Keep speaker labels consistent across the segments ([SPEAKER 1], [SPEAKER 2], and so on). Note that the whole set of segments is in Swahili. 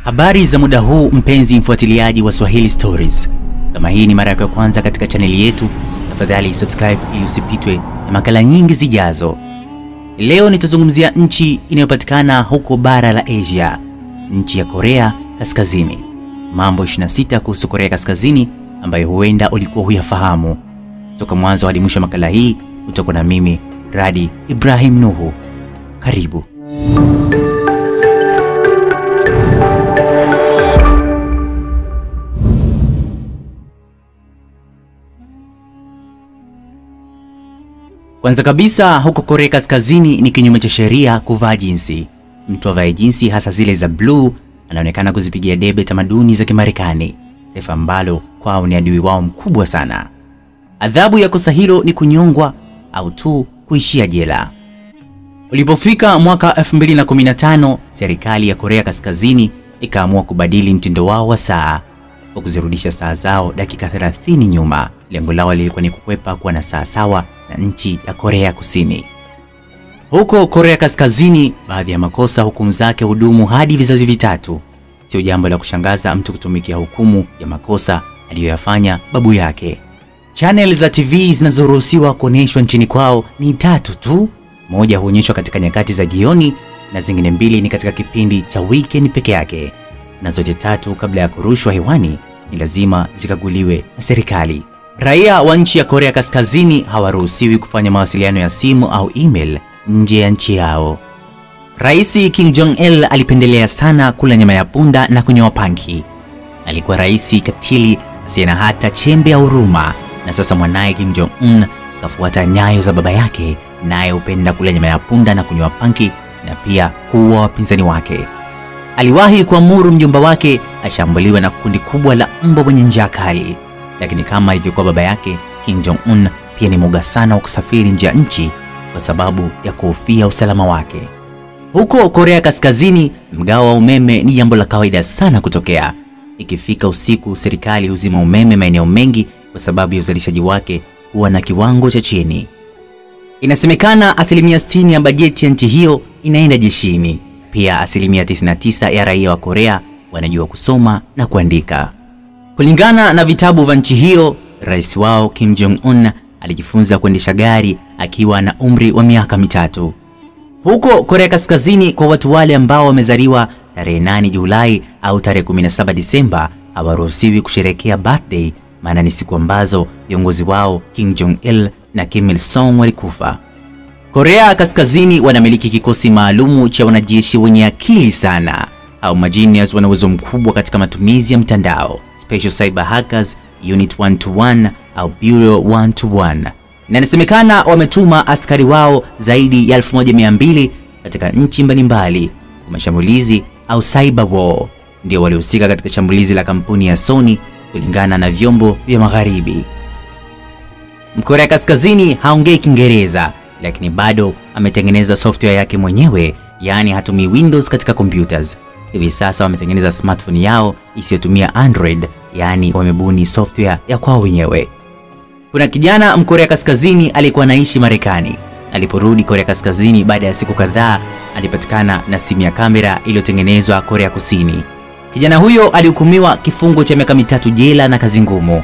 [SPEAKER 1] Habari za muda huu mpenzi mfuatiliaji wa Swahili Stories. Kama hii ni mara yako ya kwanza katika chaneli yetu, tafadhali subscribe ili usipitwe na makala nyingi zijazo. Leo nitazungumzia nchi inayopatikana huko bara la Asia, nchi ya Korea Kaskazini. Mambo 26 kuhusu Korea Kaskazini ambayo huenda ulikuwa huyafahamu. Toka mwanzo hadi mwisho makala hii utakuwa na mimi Radi Ibrahim Nuhu. Karibu. Kwanza kabisa, huko Korea Kaskazini ni kinyume cha sheria kuvaa jinsi. Mtu avae jinsi, hasa zile za blue, anaonekana kuzipigia debe tamaduni za Kimarekani, taifa ambalo kwao ni adui wao mkubwa sana. Adhabu ya kosa hilo ni kunyongwa au tu kuishia jela. Ulipofika mwaka 2015, serikali ya Korea Kaskazini ikaamua kubadili mtindo wao wa saa kwa kuzirudisha saa zao dakika 30 nyuma. Lengo lao lilikuwa ni kukwepa kuwa na saa sawa na nchi ya Korea Kusini. Huko Korea Kaskazini, baadhi ya makosa hukumu zake hudumu hadi vizazi vitatu. Sio jambo la kushangaza mtu kutumikia hukumu ya makosa aliyoyafanya babu yake. Channel za TV zinazoruhusiwa kuonyeshwa nchini kwao ni 3 tu. Moja huonyeshwa katika nyakati za jioni na zingine 2 ni katika kipindi cha weekend peke yake. Na zote 3 kabla ya kurushwa hewani ni lazima zikaguliwe na serikali. Raia wa nchi ya Korea Kaskazini hawaruhusiwi kufanya mawasiliano ya simu au email nje ya nchi yao. Rais Kim Jong-il alipendelea sana kula nyama ya punda na kunyoa panki. Alikuwa rais katili asiye na hata chembe ya huruma, na sasa mwanae Kim Jong-un kafuata nyayo za baba yake, naye hupenda kula nyama ya punda na kunyoa panki na pia kuua wapinzani wake. Aliwahi kuamuru mjomba wake ashambuliwe na kundi kubwa la mbwa wenye njaa kali. Lakini kama ilivyokuwa baba yake, Kim Jong-un pia ni mwoga sana wa kusafiri nje ya nchi kwa sababu ya kuhofia usalama wake. Huko Korea Kaskazini, mgao wa umeme ni jambo la kawaida sana kutokea. Ikifika usiku, serikali huzima umeme maeneo mengi kwa sababu ya uzalishaji wake huwa na kiwango cha chini. Inasemekana 60% ya bajeti ya nchi hiyo inaenda jeshini. Pia 99% ya raia wa Korea wanajua kusoma na kuandika. Kulingana na vitabu vya nchi hiyo, rais wao Kim Jong-un alijifunza kuendesha gari akiwa na umri wa miaka 3. Huko Korea Kaskazini, kwa watu wale ambao wamezaliwa tarehe 8 Julai au tarehe 17 Disemba, hawaruhusiwi kusherehekea birthday, maana ni siku ambazo viongozi wao Kim Jong-il na Kim Il-sung walikufa. Korea Kaskazini wanamiliki kikosi maalumu cha wanajeshi wenye akili sana, au magenius wana uwezo mkubwa katika matumizi ya mtandao, Special Cyber Hackers Unit 121 au Bureau 121. Na inasemekana wametuma askari wao zaidi ya 1200 katika nchi mbalimbali kwa mashambulizi au cyber war. Ndio walihusika katika shambulizi la kampuni ya Sony kulingana na vyombo vya magharibi. Mkorea Kaskazini haongei Kiingereza, lakini bado ametengeneza software yake mwenyewe, yani hatumii Windows katika computers. Hivi sasa wametengeneza smartphone yao isiyotumia Android, yani wamebuni software ya kwao wenyewe. Kuna kijana Mkorea Kaskazini alikuwa anaishi Marekani. Aliporudi Korea Kaskazini baada ya siku kadhaa, alipatikana na simu ya kamera iliyotengenezwa Korea Kusini. Kijana huyo alihukumiwa kifungo cha miaka 3 jela na kazi ngumu.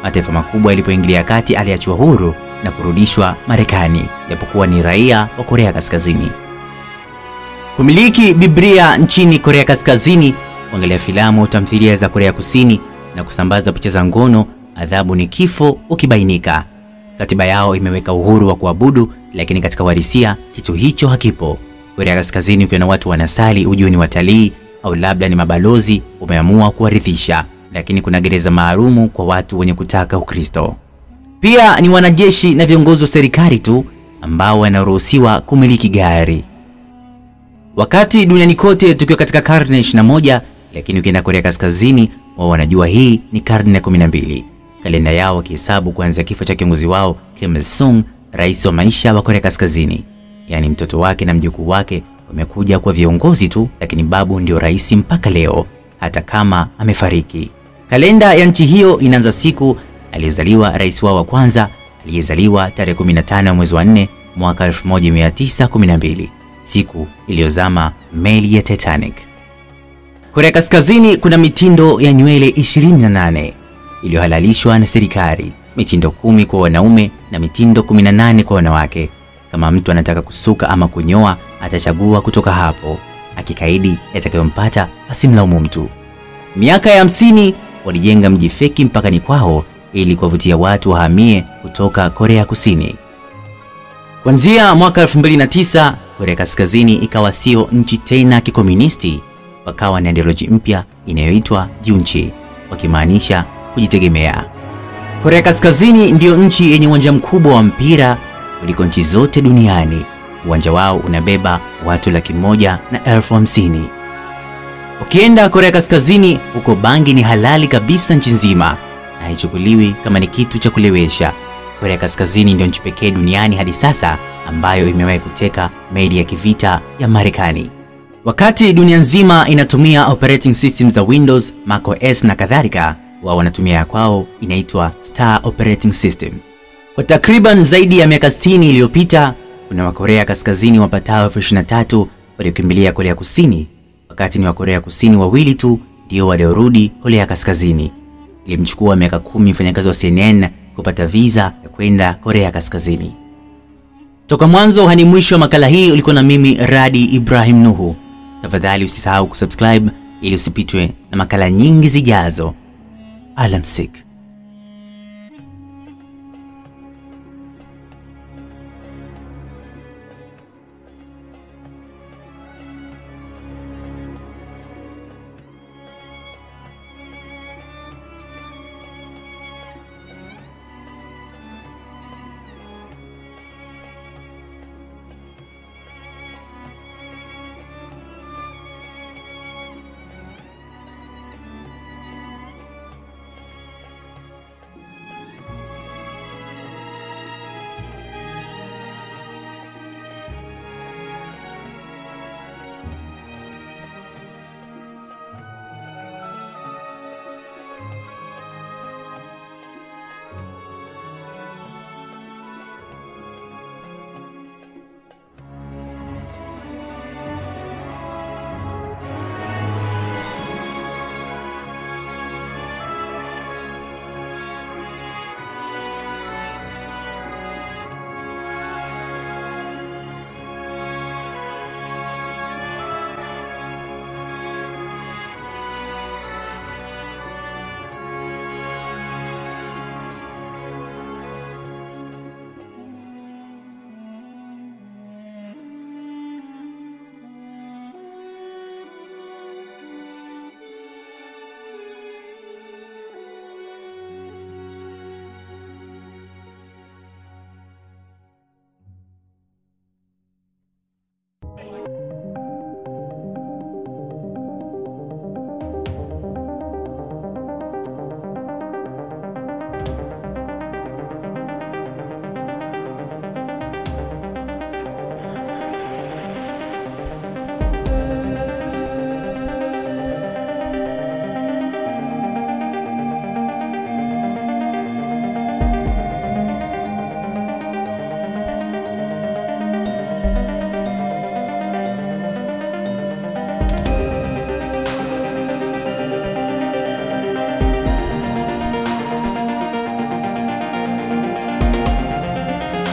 [SPEAKER 1] Mataifa makubwa yalipoingilia kati, aliachwa huru na kurudishwa Marekani, japokuwa ni raia wa Korea Kaskazini. Kumiliki Biblia nchini Korea Kaskazini, kuangalia filamu, tamthilia za Korea Kusini na kusambaza picha za ngono, adhabu ni kifo ukibainika. Katiba yao imeweka uhuru wa kuabudu, lakini katika uhalisia kitu hicho hakipo. Korea Kaskazini, ukiona watu wanasali ujue ni watalii au labda ni mabalozi wameamua kuwaridhisha, lakini kuna gereza maalumu kwa watu wenye kutaka Ukristo. Pia ni wanajeshi na viongozi wa serikali tu ambao wanaruhusiwa kumiliki gari. Wakati duniani kote tukiwa katika karne 21, lakini ukienda Korea Kaskazini wao wanajua hii ni karne 12. Kalenda yao wakihesabu kuanzia kifo cha kiongozi wao Kim Il-sung, rais wa maisha wa Korea Kaskazini. Yani mtoto wake na mjukuu wake wamekuja kwa viongozi tu, lakini babu ndio rais mpaka leo hata kama amefariki. Kalenda ya nchi hiyo inaanza siku aliyezaliwa rais wao wa kwanza, aliyezaliwa tarehe 15 mwezi wa 4 mwaka 1912. Siku iliyozama meli ya Titanic. Korea Kaskazini kuna mitindo ya nywele 28 iliyohalalishwa na serikali, mitindo 10 kwa wanaume na mitindo 18 kwa wanawake. Kama mtu anataka kusuka ama kunyoa, atachagua kutoka hapo. Akikaidi yatakayompata, asimlaumu mtu. Miaka ya 50 walijenga mji feki mpakani kwao ili kuwavutia watu wahamie kutoka Korea Kusini. Kuanzia mwaka 2009, Korea Kaskazini ikawa sio nchi tena kikomunisti, wakawa na ideology mpya inayoitwa Junchi, wakimaanisha kujitegemea. Korea Kaskazini ndiyo nchi yenye uwanja mkubwa wa mpira kuliko nchi zote duniani. Uwanja wao unabeba watu 150,000. Ukienda Korea Kaskazini, huko bangi ni halali kabisa nchi nzima na haichukuliwi kama ni kitu cha kulewesha. Korea Kaskazini ndio nchi pekee duniani hadi sasa ambayo imewahi kuteka meli ya kivita ya Marekani. Wakati dunia nzima inatumia operating systems za Windows, macOS na kadhalika, wao wanatumia ya kwao inaitwa Star Operating System. Kwa takriban zaidi ya miaka 60 iliyopita, kuna Wakorea Kaskazini wapatao 23 waliokimbilia Korea Kusini, wakati ni Wakorea Kusini wawili tu ndio waliorudi Korea Kaskazini. Ilimchukua miaka 10 mfanyakazi wa CNN kupata visa ya kwenda Korea Kaskazini. Toka mwanzo hadi mwisho wa makala hii ulikuwa na mimi Radi Ibrahim Nuhu. Tafadhali usisahau kusubscribe ili usipitwe na makala nyingi zijazo. Alamsik.